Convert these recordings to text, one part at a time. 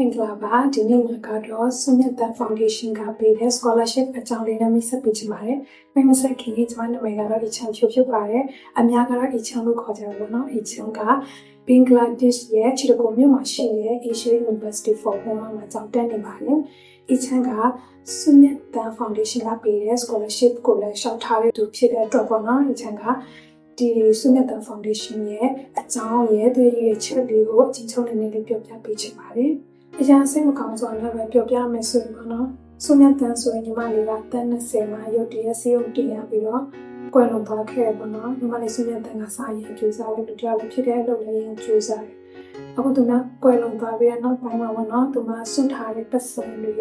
မင်္ဂလာပါဒီနေ့မှာကတော့ဆုမြတ်တန် Foundation ကပေးတဲ့ scholarship အကြောင်းလေးနဲ့မိတ်ဆက်ပေးချင်ပါတယ်။မိတ်ဆက်ခင်ကြီးကျွန်မနာမည်ကတော့အချမ်းဖြိုဖြစ်ပါတယ်။အများကတော့အချမ်းလို့ခေါ်ကြတယ်ပေါ့နော်။အချမ်းကဘင်္ဂလားဒေ့ရှ်ရဲ့ချီတကိုမြို့မှာရှိတဲ့ Asia University for Women မှာကျောင်းတက်နေပါတယ်။အချမ်းကဆုမြတ်တန် Foundation ကပေးတဲ့ scholarship ကိုလည်းရှောက်ထားတဲ့သူဖြစ်တဲ့အတွက်ပေါ့နော်။အချမ်းကဒီဆုမြတ်တန် Foundation ရဲ့အကြောင်းရဲ့သူရဲ့ချက်လေးကိုအချင်းချင်းလေးပြောပြပေးချင်ပါတယ်။အရာစိတ်မကောင်းစွာလည်းပဲပြောပြမယ်ဆိုရင်ပေါ့နော်ဆုမြတ်တန်ဆိုရင်ညီမလေးကတန်း20မှာရုတ်တရက်စီးရုံတင်ရပြီးတော့ကွယ်လွန်သွားခဲ့ပေါ့နော်ညီမလေးဆုမြတ်တန်ကစာရေးကြိုးစားလို့တရားလည်းဖြစ်တဲ့အလုပ်လည်းရင်ကြိုးစားတယ်အခုသူကကွယ်လွန်သွားပြီးတော့နောက်ပိုင်းမှာပေါ့နော်သူကစွန့်ထားတဲ့ပတ်စံတွေ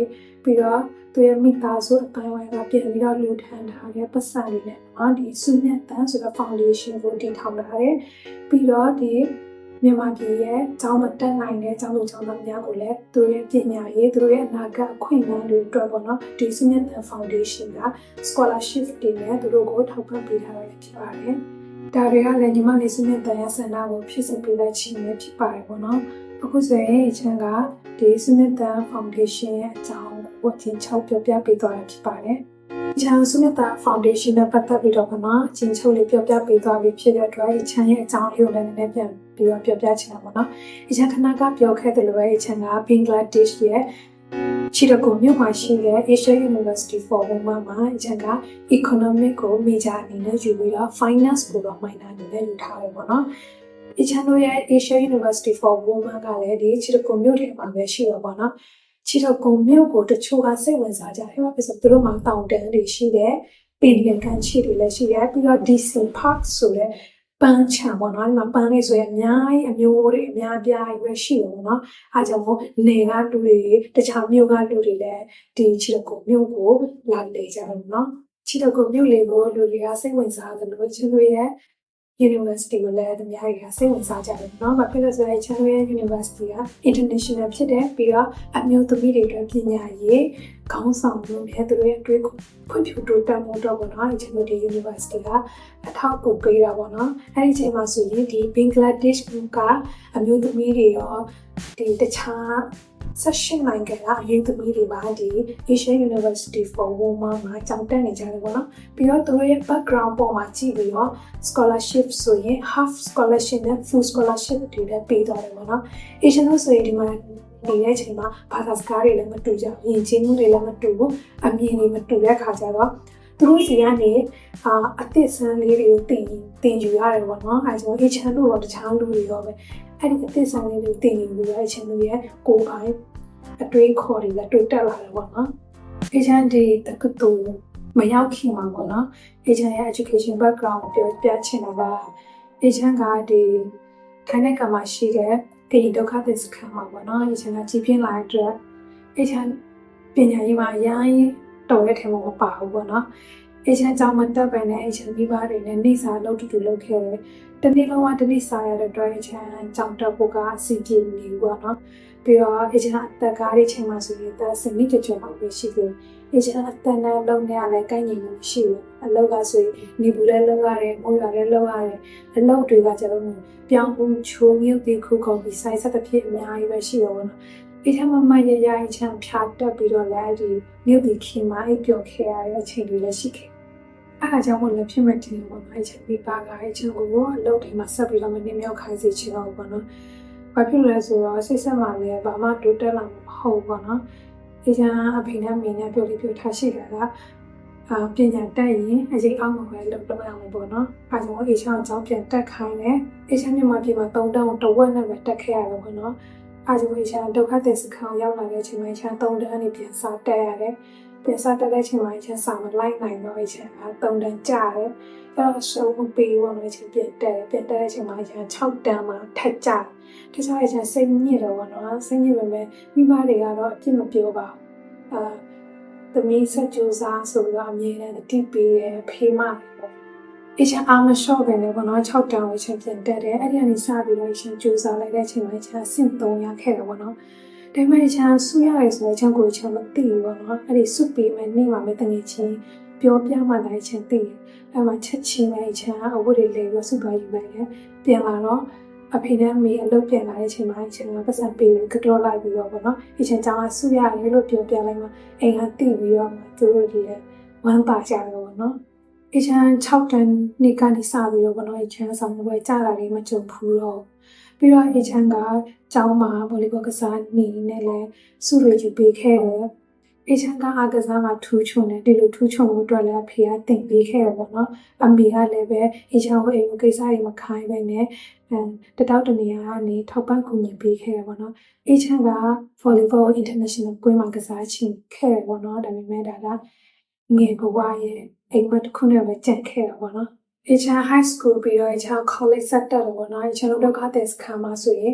ပြီးတော့သူရဲ့မိသားစုအတိုင်းဝိုင်းကပြန်ပြီးတော့လူထမ်းထားတဲ့ပတ်စံတွေနဲ့နော်ဒီဆုမြတ်တန်ဆိုတဲ့ foundation ကိုတည်ထောင်ထားတယ်ပြီးတော့ဒီမြန်မာပြည်ရဲ့ကျောင်းမတက်နိုင်တဲ့ကျောင်းသူကျောင်းသားများကိုလည်းသူတို့ရဲ့ပညာရေးသူတို့ရဲ့အနာဂတ်အခွင့်အရေးတွေအတွက်ပေါ့နော်ဒီဆုမြတ်တန် Foundation က scholarship တွေနဲ့သူတို့ကိုထောက်ပံ့ပေးထားတာဖြစ်ပါတယ်။ဒါတွေကလည်းညီမလေးဆုမြတ်တန်ရဲ့ဆန္ဒကိုဖြစ်စေပေးလိုက်ခြင်းပဲဖြစ်ပါတယ်ပေါ့နော်။အခုဆိုရင်အချမ်းကဒီဆုမြတ်တန် Foundation ရဲ့အကြောင်းကိုအချင်းချုပ်ပြောပြပေးသွားတာဖြစ်ပါတယ်။ချမ်းဆုမြတ်တန် Foundation နဲ့ပတ်သက်ပြီးတော့ပေါ့နော်အချင်းချုပ်လေးပြောပြပေးသွားပြီးဖြစ်တဲ့အတွက်ချမ်းရဲ့အကြောင်းလေးကိုလည်းနည်းနည်းပြန်ပြီးတော့ပြောပြချင်တာပေါ့နော်။အချမ်းခဏကပြောခဲ့တယ်လို့ပဲအချမ်းကဘင်္ဂလားဒေ့ရှ်ရဲ့ချီတကိုမြို့မှာရှိတဲ့ Asia University for Women မှာအချမ်းက economic ကို major အနေနဲ့ယူပြီးတော့ finance ကိုတော့ minor အနေနဲ့ယူထားတယ်ပေါ့နော်။အချမ်းတို့ရဲ့ Asia University for Women ကလည်းဒီချီတကိုမြို့ထဲမှာပဲရှိတော့ပေါ့နော်။ချီတကိုမြို့ကိုတချို့ကစိတ်ဝင်စားကြတယ်။ဘာဖြစ်လို့သူတို့မှာတောင်တန်းတွေရှိတယ်။ပင်လယ်ကန်ချီတွေလည်းရှိတယ်။ပြီးတော့ DC Park ဆိုတဲ့ပန်းချံပေါ့နော်ဒီမှာပန်းလေးဆိုရင်အများကြီးအမျိုးတွေအများပြားကြီးပဲရှိတယ်ပေါ့နော်အားကြောင့်မို့နေကလူတွေတခြားမြို့ကလူတွေလည်းဒီချီတကိုမြို့ကိုလာလေကြတယ်ပေါ့နော်ချီတကိုမြို့လေးကိုလူတွေကစိတ်ဝင်စားတယ်လို့ချင်တို့ရဲ့ University ကိုလည်းအများကြီးစိတ်ဝင်စားကြတယ်နော်ဘာဖြစ်လို့ဆိုတော့ချင်တို့ရဲ့ University က international ဖြစ်တယ်ပြီးတော့အမျိုးသမီးတွေအတွက်ပညာရေးခေါင်းဆောင်မှုနဲ့သူတို့ရဲ့အတွေ့အကြုံဖွံ့ဖြိုးတိုးတက်မှုတော့ပေါ့နော်ချင်တို့ဒီ University ကအထောက်အကူပေးတာပေါ့နော်အဲ့ဒီအချိန်မှာဆိုရင်ဒီဘင်္ဂလားဒေ့ရှ်ကအမျိုးသမီးတွေရောဒီတခြားဆက်နိုင်ငံကအရေးသမီးတွေပါဒီ Asia University for Women မှာကျောင်းတက်နေကြတယ်ပေါ့နော်ပြီးတော့သူတို့ရဲ့ background ပေါ်မှာကြည့်ပြီးတော့ scholarship ဆိုရင် half scholarship နဲ့ full scholarship တွေလည်းပေးသွားတယ်ပေါ့နော် Asia လို့ဆိုရင်ဒီမှာနေတဲ့အချိန်မှာဘာသာစကားတွေလည်းမတူကြဘူးယဉ်ကျေးမှုတွေလည်းမတူဘူးအမြင်တွေမတူတဲ့ခါကျတော့သူတို့စီကနေအသစ်ဆန်းလေးတွေကိုတင်ယူရတယ်ပေါ့နော်အဲဒါကြောင့် Asia လို့တော့တခြားလူတွေရောပဲအဲ့ဒီအသစ်ဆန်းလေးတွေတင်ယူပြီးတော့ Asia လို့ရဲ့ကိုယ်ပိုင်အတွေးခေါ်တွေလည်းတွေ့တက်လာတယ်ပေါ့နော်။ Asian ဒီတက္ကသိုလ်မရောက်ခင်မှာပေါ့နော်။ Asian ရဲ့ education background ကိုပြောပြချင်တာက Asian ကဒီထိုင်းနိုင်ငံမှာရှိတဲ့ကရင်ဒုက္ခသည်စခန်းမှာပေါ့နော်။ Asian ကကြီးပြင်းလာတဲ့အတွက် Asian ပညာရေးမှာအရင်တော်တဲ့ထဲမှာမပါဘူးပေါ့နော်။ Asian ကျောင်းမတက်ပဲနဲ့ Asian မိဘတွေနဲ့နေစာလုပ်တူလုပ်ခဲ့တယ်။တနေ့လုံးကတနေ့စာရတဲ့အတွက် Asian ကျောင်းတက်ဖို့ကအစီအပြေနေဘူးပေါ့နော်။ပြီးတော့ Asian အသက်ကားတွေချိန်မှာဆိုရင်ဒါစနစ်ကြကြလောက်ပဲရှိတယ်။ Asian အသက်နဲ့လုံးနဲ့လည်းကိုက်ညီမှုရှိဘူး။အလုပ်ကဆိုရင်နေဘူးလည်းလုပ်ရတယ်၊မိုးရွာလည်းလုပ်ရတယ်။အလုပ်တွေကကျတော့ပြောင်းဖို့ချိုးမြုပ်ပြီးခုခုပြီးစိုက်ဆက်တစ်ဖြစ်အများကြီးပဲရှိတော့ဘူးနော်။ Asian မရရAsian ဖြာတက်ပြီးတော့လည်းဒီမြုပ်ပြီးခင်မှာအိပ်ပျော်ခဲ့ရတဲ့အချိန်တွေလည်းရှိခဲ့။အားကြောင့်မို့လည်းဖြစ်မဲ့တင်ပေါ့နော်Asian မိဘကAsianကိုအလုပ်တွေမှာဆက်ပြီးတော့မနေမြောက်ခိုင်းစေချင်တော့ဘူးပေါ့နော်။ဘာဖြစ်လဲဆိုတော့စိတ်ဆက်မှလည်းဘာမှတိုးတက်လာမှာမဟုတ်ဘူးပေါ့နော်။ဒီချမ်းအဖေနဲ့မိနဲ့ပြောလေးပြောထားရှိတာကပညာတက်ရင်အရေးအောင်မှာပဲလုပ်ရမှာပေါ့နော်။အဲကြောင့်Asianအကြောင်းပြန်တက်ခိုင်းတယ်။ Asian မြန်မာပြည်မှာ3တန်းတဝက်နဲ့ပဲတက်ခဲ့ရတယ်ပေါ့နော်။အဲကြောင့်Asianဒုက္ခသည်စခန်းရောက်လာတဲ့အချိန်မှာAsian 3တန်းနေပြန်စားတက်ရတယ်။ပြန်စားတက်တဲ့အချိန်မှာAsianစာမလိုက်နိုင်တော့Asian 3တန်းကျတယ်။အဲ့တော့ဆုံးမပေးဘူးနော်Asianပြန်တက်တဲ့အချိန်မှာAsian 6တန်းမှာထက်ကျတယ်။တခြားAsian စိတ်ညစ်တယ်ပေါ့နော်စိတ်ညစ်ပေမဲ့မိဘတွေကတော့အပြစ်မပြောပါဘူးသမီးဆက်ကြိုးစားဆိုပြီးတော့အမြဲတမ်းတိပေးတယ်ဖေးမပေါ့Asian အားမလျှော့ပဲလေပေါ့နော်6တန်းကိုAsianပြန်တက်တယ်အဲ့ဒီကနေစပြီးတော့Asian ကြိုးစားလိုက်တဲ့အချိန်မှာAsian အဆင့်3ရခဲ့တယ်ပေါ့နော်ဒါပေမဲ့Asian ဆူရတယ်ဆိုတော့Asian ကိုAsian မသိဘူးပေါ့နော်အဲ့ဒီစုပေးမယ်နေ့မှာပဲတငယ်ချင်းပြောပြမှလည်းAsian သိတယ်အဲ့မှာချက်ချင်းပဲAsian အဝတ်တွေလဲပြီးစုသွားယူလိုက်တယ်ပြန်လာတော့ အဖေနဲ့မေအလုပ်ပြန်လာတဲ့အချိန်မှာအချင်းကပတ်စံပေးပြီးကတော့လိုက်ပြီးတော့ပေါ့နော်အချင်းကြောင့်အဆူရတယ်လို့ပြောပြလိုက်မှအိမ်ကတိပြီးတော့မှသူတို့ဒီဝမ်းပါကြတယ်ပေါ့နော်အချင်း6တန်းနေ့ကနေစပြီးတော့ပေါ့နော်အချင်းဆောင်ပွဲကြာတာလေးမကြုံဘူးတော့ပြီးတော့အချင်းကကျောင်းမှာဗော်လီဘောကစားနေနဲ့လဲစုရယူပေးခဲ့တယ်အချင်းကအားကစားမှာထူးချွန်တယ်ဒီလိုထူးချွန်မှုအတွက်လည်းအဖေကတင်ပေးခဲ့တယ်ပေါ့နော်အမေကလည်းပဲအချင်းကိုအိမ်ကိစ္စတွေမခိုင်းပဲနဲ့တတောက်တနေရာကနေထောက်ပံ့ကူညီပေးခဲ့တယ်ပေါ့နော်အချင်းက volleyball international ကွင်းမှာကစားချင်ခဲ့တယ်ပေါ့နော်ဒါပေမဲ့ဒါကငယ်ဘဝရဲ့အိမ်မက်တစ်ခုနဲ့ပဲကြံ့ခဲ့တာပေါ့နော်အချင်း high school ပြီးတော့အချင်း college ဆက်တက်တယ်ပေါ့နော်အချင်းတို့ဒုက္ခသည်စခန်းမှာဆိုရင်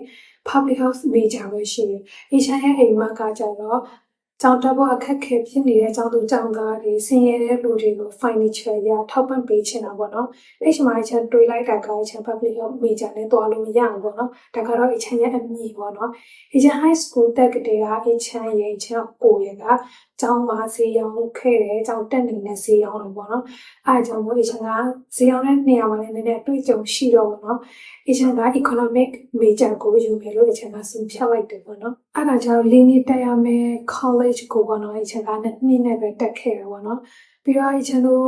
public health major ပဲရှိတယ်အချင်းရဲ့အိမ်မက်ကကြတော့ကျောင်းတက်ဖို့အခက်အခဲဖြစ်နေတဲ့ကျောင်းသူကျောင်းသားတွေဆင်းရဲတဲ့လူတွေကို financial ရထောက်ပံ့ပေးချင်တာပေါ့နော်အဲ့ဒီမှာအချင်းတွေးလိုက်တာကအချင်း public health major နဲ့တွားလို့မရဘူးပေါ့နော်ဒါကတော့အချင်းရဲ့အမြင်ပေါ့နော်အချင်း high school တက်ကတည်းကအချင်းရဲ့အချင်းကိုရကကျောင်းမှာဈေးရောင်းခဲ့တယ်ကျောင်းတက်နေတဲ့ဈေးရောင်းလို့ပေါ့နော်အားကြောင့်မို့အချင်းကဈေးရောင်းတဲ့နေရာမှာလည်းနည်းနည်းအတွေ့အကြုံရှိတော့ပေါ့နော်အချင်းက economic major ကိုယူမယ်လို့အချင်းကစဉ်းဖြတ်လိုက်တယ်ပေါ့နော်အဲ့ဒါကြောင့်လေးနှစ်တက်ရမယ် college ကိုပေါ့နော်အချင်းကနှစ်နဲ့ပဲတက်ခဲ့တယ်ပေါ့နော်ပြီးတော့အချင်းတို့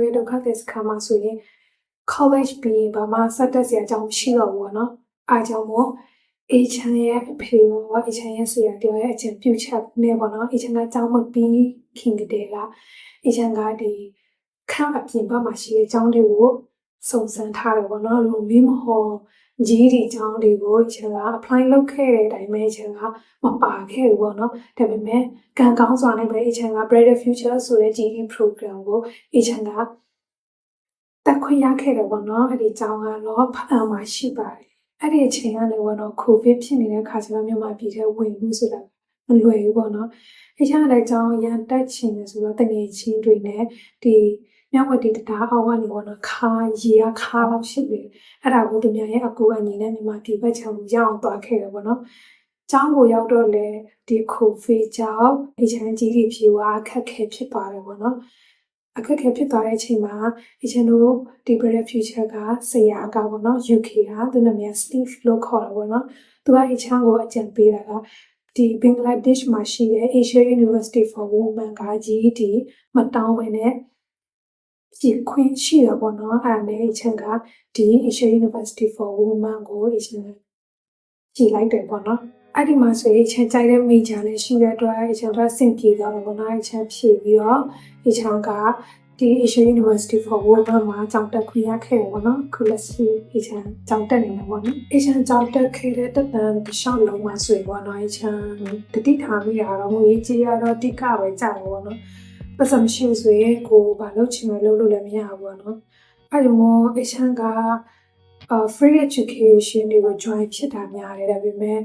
ရဲ့ဒုက္ခသည်စခန်းမှာဆိုရင် college ပြီးဘာမှဆက်တက်စရာအကြောင်းမရှိတော့ဘူးပေါ့နော်အားကြောင့်မို့အချန်ရဲ့အဖေရောအချန်ရဲ့ဆရာတော်ရဲ့အချန်ပြုချက်နဲ့ပေါ့နော်အချန်ကကျောင်းမပြီးခင်ကတည်းကအချန်ကဒီခန့်အပြင်ဘက်မှာရှိတဲ့ကျောင်းတွေကိုစုံစမ်းထားတယ်ပေါ့နော်လူမီးမဟောကြီးဒီကျောင်းတွေကိုအချန်က apply လုပ်ခဲ့တဲ့အတိုင်းပဲအချန်ကမပါခဲ့ဘူးပေါ့နော်ဒါပေမဲ့ကံကောင်းစွာနဲ့ပဲအချန်က Brighter Future ဆိုတဲ့ GD program ကိုအချန်ကတက်ခွင့်ရခဲ့တယ်ပေါ့နော်အဲ့ဒီကျောင်းကတော့ဖအံမှာရှိပါတယ်အဲ့ဒီအချိန်ကလည်းပေါ့နော်ကိုဗစ်ဖြစ်နေတဲ့ခါကျတော့မြန်မာပြည်ထဲဝင်မှုဆိုတာမလွယ်ဘူးပေါ့နော်အချမ်းလည်းကျောင်းရန်တက်ချင်တယ်ဆိုတော့တငယ်ချင်းတွေနဲ့ဒီမြောက်ဝတီတရားအောက်ကနေပေါ့နော်ခါရေခါလောက်ရှိတယ်အဲ့ဒါကိုသူများရဲ့အကူအညီနဲ့မြန်မာပြည်ဘက်ချောင်းကိုရောက်အောင်သွားခဲ့တယ်ပေါ့နော်ကျောင်းကိုရောက်တော့လေဒီကိုဗစ်ကြောင့်အချမ်းကြီးကြီးဖြေဝါခက်ခဲဖြစ်ပါတယ်ပေါ့နော်အခက်အခဲဖြစ်သွားတဲ့အချိန်မှာအချင်းတို့ဒီ Brighter Future ကဆရာကပေါ့နော် UK ကသူနာမည် Steve လို့ခေါ်တာပေါ့နော်သူကအချမ်းကိုအကြံပေးတာကဒီဘင်္ဂလားဒေ့ရှ်မှာရှိတဲ့ Asia University for Women ကဒီမတောင်းဝင်တဲ့ဒီခွင့်ရှိရပေါ့နော်အဲ့ဒါနဲ့အချမ်းကဒီ Asia University for Women ကိုအချမ်းကြည်လိုက်တယ်ပေါ့နော်အဲ့ဒီမှာဆိုရင်အချမ်းကြိုက်တဲ့ major လေးရှိတဲ့အတွက်အချမ်းကစင်ပြေသွားတယ်ပေါ့နော်အချမ်းဖြည့်ပြီးတော့အချမ်းကဒီ Asia University for Women မှာကျောင်းတက်ခွင့်ရခဲ့တယ်ပေါ့နော်ခုလက်ရှိအချမ်းကျောင်းတက်နေတယ်ပေါ့နော်အချမ်းကျောင်းတက်ခဲ့တဲ့တက်တန်းရှောင်းလုံးမှာဆိုရင်ပေါ့နော်အချမ်းတတိထားမိတာတော့ငွေကြေးရတော့တိကပဲကြာတယ်ပေါ့နော်ပတ်စံမရှိဘူးဆိုရင်ကိုဘာလုပ်ချင်လဲလုပ်လို့လည်းမရဘူးပေါ့နော်အဲ့လိုမျိုးအချမ်းကfree education တွေကို join ဖြစ်တာများတယ်ဒါပေမဲ့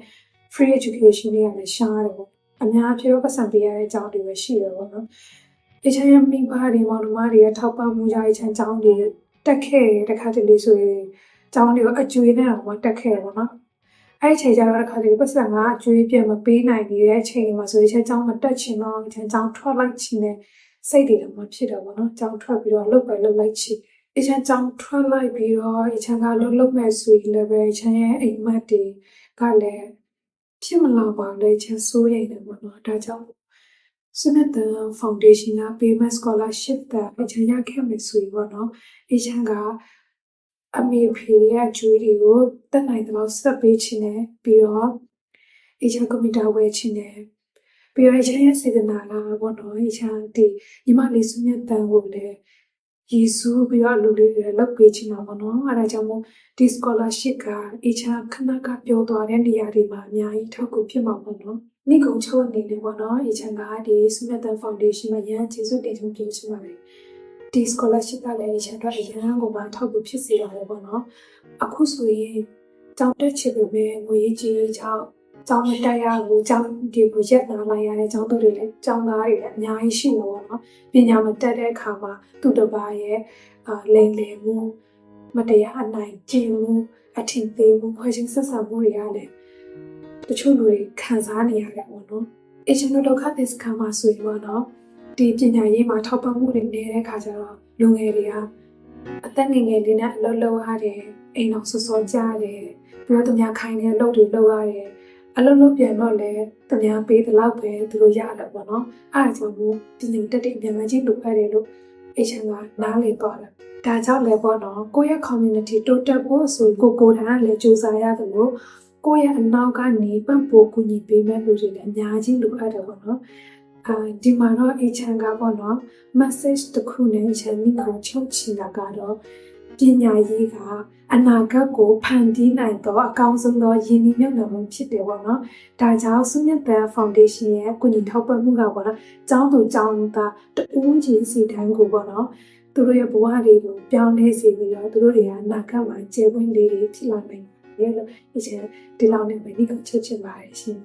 free education တွေကလည်းရှားတယ်ပေါ့အများအပြားတော့ပတ်စံပေးရတဲ့အကြောင်းတွေပဲရှိတယ်ပေါ့နော်အချမ်းရမိဘတွေမောင်နှမတွေရဲ့ထောက်ပံ့မှုကြအချမ်းကျောင်းတွေတက်ခဲ့တဲ့တခါတလေဆိုရင်ကျောင်းတွေကိုအကျွေးနဲ့တော့တက်ခဲ့တယ်ပေါ့နော်အဲ့ဒီအချိန်ကျတော့တခါတလေပတ်စံကအကျွေးပြန်မပေးနိုင်တဲ့အချိန်တွေမှာဆိုရင်ကျောင်းမတက်ချင်တော့အချမ်းကျောင်းထွက်လိုက်ချင်တဲ့စိတ်တွေတော့မဖြစ်တော့ဘူးနော်ကျောင်းထွက်ပြီးတော့လုပ်လိုက်ချင်အချမ်းကျောင်းထွက်လိုက်ပြီးတော့အချမ်းကလုပ်မဲ့ဆိုရင်လည်းပဲအချမ်းရဲ့အိမ်မက်တွေကလည်းဖြစ်မလာပါလေအချမ်းစိုးရိမ်တယ်ပေါ့နော်ဒါကြောင့်Sunathan Foundation က Payment Scholarship တဲ့အချမ်းရခဲ့မယ်ဆိုရင်ပေါ့နော်အချမ်းကအမေဖေရဲ့အကျွေးတွေကိုတက်နိုင်တဲ့လောက်ဆက်ပေးချင်တယ်ပြီးတော့အချမ်းကွန်ပျူတာဝယ်ချင်တယ်ပြီးတော့အချမ်းရဲ့စေတနာလာပေါ့နော်အချမ်းဒီညီမလေးစုမြတ်တန်ကိုလည်းယေစုပြီးတော့လူလေးတွေလောက်ပေးချင်တာပေါ့နော်အဲဒါကြောင့်မို့ဒီ scholarship ကအချမ်းခဏကပြောသွားတဲ့နေရာတွေမှာအများကြီးထောက်ကူဖြစ်မှာပေါ့နော်နိဂုံချုပ်အနေနဲ့ပေါ့နော်အချမ်းကဒီစုမြတ်တန် Foundation မှာရန်ကျေးဇူးတင်ပြောချင်ပါတယ်ဒီ scholarship ကလည်းအချမ်းတော့အရန်ကိုမှထောက်ကူဖြစ်စေရတယ်ပေါ့နော်အခုဆိုရင်ကျောင်းတက်ချင်လို့ပဲငွေကြီးကျောင်းမတက်ရဘူးကျောင်းဒီကိုရက်လာလိုက်ရတဲ့ကျောင်းသူတွေလည်းကျောင်းသားတွေလည်းအများကြီးရှိနေပေါ့နော်ပညာမတက်တဲ့အခါမှာသူတစ်ပါးရဲ့လိမ်လည်မှုမတရားအနိုင်ကျင့်မှုအထင်သေးမှုခွဲခြားဆက်ဆံမှုတွေကလည်းတချို့လူတွေခံစားနေရတယ်ပေါ့နော်အချင်းတို့ဒုက္ခသစ္စကမှာဆိုရင်ပေါ့နော်ဒီပညာရေးမှာထောက်ပံ့မှုတွေနေတဲ့အခါကျတော့လူငယ်တွေက အသက်ငယ်ငယ်လေးနဲ့အလုပ်လုပ်ရတယ်အိမ်အောင်စောစောကြတယ်ပြီးတော့သူများခိုင်းတဲ့အလုပ်တွေလုပ်ရတယ်အလုပ်လုပ်ပြန်တော့လည်းသူများပေးတဲ့လောက်ပဲသူတို့ရတယ်ပေါ့နော်အဲ့ဒါကြောင့်မို့ဒီနေ့တက်တဲ့အမြန်ကြီးလိုအပ်တယ်လို့HNကနားလည်သွားတယ်ဒါကြောင့်လည်းပေါ့နော်ကိုယ့်ရဲ့ community တိုးတက်ဖို့ဆိုကိုယ်တိုင်ကလည်းကြိုးစားရတယ်လို့ကိုယ့်ရဲ့အနောက်ကနေပံ့ပိုးကူညီပေးမဲ့လူတွေလည်းအများကြီးလိုအပ်တယ်ပေါ့နော်ဒီမှာတော့ HN ကပေါ့နော် message တစ်ခုနဲ့ HN ကိုချုပ်ချင်တာကတော့ပညာရေးကအနာဂတ်ကိုဖန်တီးနိုင်သောအကောင်းဆုံးသောယဉ်ကျေးမြတ်မှုဖြစ်တယ်ပေါ့နော်ဒါကြောင့်စုမြတ်တဲ့ foundation ရဲ့ကုညီထောက်ပံ့မှုကပေါ့နော်ကျောင်းသူကျောင်းသားတဦးချင်းစီတိုင်းကိုပေါ့နော်သူတို့ရဲ့ဘဝတွေကိုပြောင်းလဲစေပြီးတော့သူတို့တွေကအနာဂတ်မှာကျေပွင့်လေးတွေဖြစ်လာနိုင်တယ်လို့HNဒီလောက်နဲ့ပဲဒီကိုချုပ်ချင်ပါတယ်ရှင်